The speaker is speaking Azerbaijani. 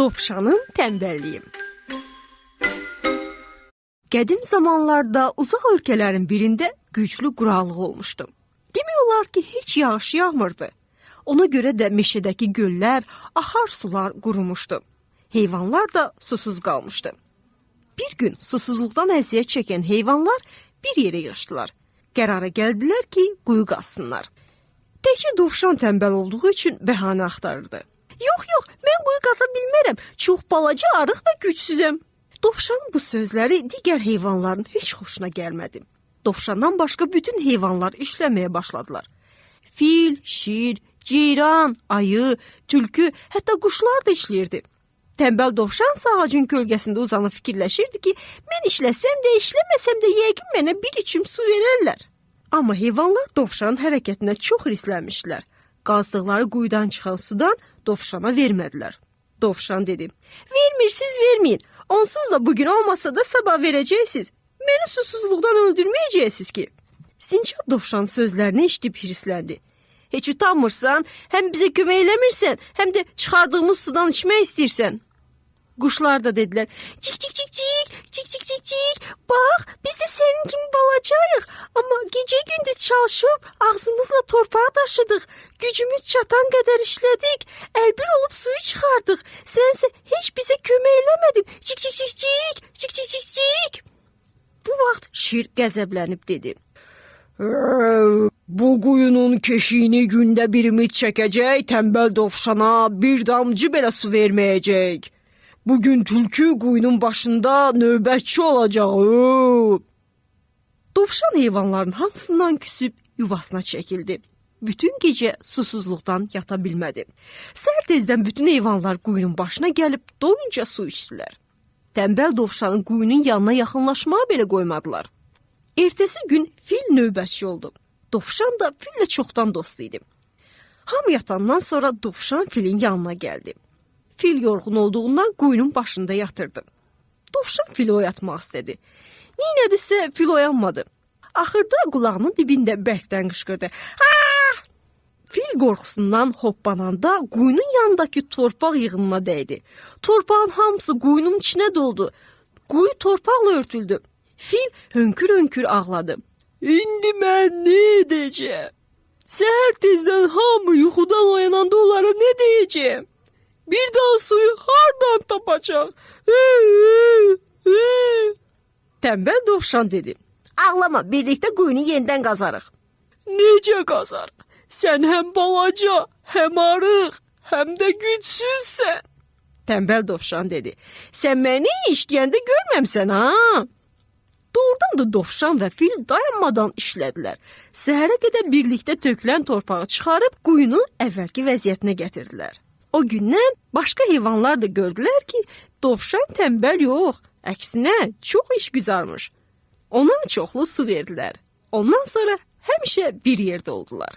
Dovşanın tənbəlliyi. Qədim zamanlarda uzaq ölkələrin birində güclü quraqlıq olmuşdu. Demək olar ki, heç yağış yağmırdı. Ona görə də meşədəki göllər, ahar sular qurumuşdu. Heyvanlar da susuz qalmışdı. Bir gün susuzluqdan əziyyət çəkən heyvanlar bir yerə yığışdılar. Qərara gəldilər ki, quyu qazsınlar. Təkcə dovşan tənbəl olduğu üçün bəhanə axtarırdı. Yox, mən quyu qaza bilmərəm. Çox balaca, arıq və gücsüzəm. Dovşanın bu sözləri digər heyvanların heç xoşuna gəlmədi. Dovşandan başqa bütün heyvanlar işləməyə başladılar. Fil, şir, ceyran, ayı, tülkü, hətta quşlar da işləyirdi. Tənbəl dovşan ağacın kölgəsində uzanıb fikirləşirdi ki, mən işləsəm də, işləməsəm də yəqin mənə bir içim su verərlər. Amma heyvanlar dovşanın hərəkətinə çox hirslənmişdilər. Qazdıqları quyudan çıxan sudan dovşana vermədilər. Dovşan dedi, vermirsiniz, verməyin. Onsuz da bugün olmasa da sabah verəcəksiniz. Məni susuzluqdan öldürməyəcəksiniz ki. Sincab dovşan sözlərini eşidib hirsləndi. Heç utanmırsan, həm bizə kömək eləmirsən, həm də çıxardığımız sudan içmək istəyirsən. Quşlar da dedilər, cik cik cik cik, cik cik cik cik, bax biz də sənin kimi balacayıq, amma gecə gündüz çalışıb ağzımızla torpağı daşıdıq, gücümüz çatan qədər işlədik, əlbir olub suyu çıxardıq, sənsə heç bizə kömək eləmədin, cik cik cik cik, cik cik cik cik. Bu vaxt şir qəzəblənib dedi, bu quyunun keşiyini gündə birimiz çəkəcək, tənbəl dovşana bir damcı belə su verməyəcək. Bugün tülkü quyunun başında növbətçi olacaq. Dovşan heyvanların hamısından küsüb yuvasına çəkildi. Bütün gecə susuzluqdan yata bilmədi. Səhər tezdən bütün heyvanlar quyunun başına gəlib doyunca su içdilər. Tənbəl dovşanın quyunun yanına yaxınlaşmağa belə qoymadılar. Ertəsi gün fil növbətçi oldu. Dovşan da fillə çoxdan dost idi. Hamı yatandan sonra dovşan filin yanına gəldi. Fil yorğun olduğundan quyunun başında yatırdı. Dovşan fili oyatmaq istədi. Neynədisə fil oyanmadı. Axırda qulağının dibində bərkdən qışqırdı. Ha! Fil qorxusundan hoppananda quyunun yanındakı torpaq yığınına dəydi. Torpağın hamısı quyunun içinə doldu. Quyu torpaqla örtüldü. Fil hönkür-hönkür ağladı. İndi mən nə edəcəm? Səhər tezdən hamı yuxudan oyananda onlara nə deyəcəm? Bir daha suyu hardan tapacaq? Tənbəl dovşan dedi. Ağlama, birlikdə quyunu yenidən qazarıq. Necə qazarıq? Sən həm balaca, həm arıq, həm də gücsüzsən. Tənbəl dovşan dedi. Sən məni işləyəndə görməmsən, ha? Doğrudan da dovşan və fil dayanmadan işlədilər. Səhərə qədər birlikdə tökülən torpağı çıxarıb quyunu əvvəlki vəziyyətinə gətirdilər. O gündən başqa heyvanlar da gördülər ki, dovşan tənbəl yox, əksinə çox işgüzarmış. Ona çoxlu su verdilər. Ondan sonra həmişə bir yerdə oldular.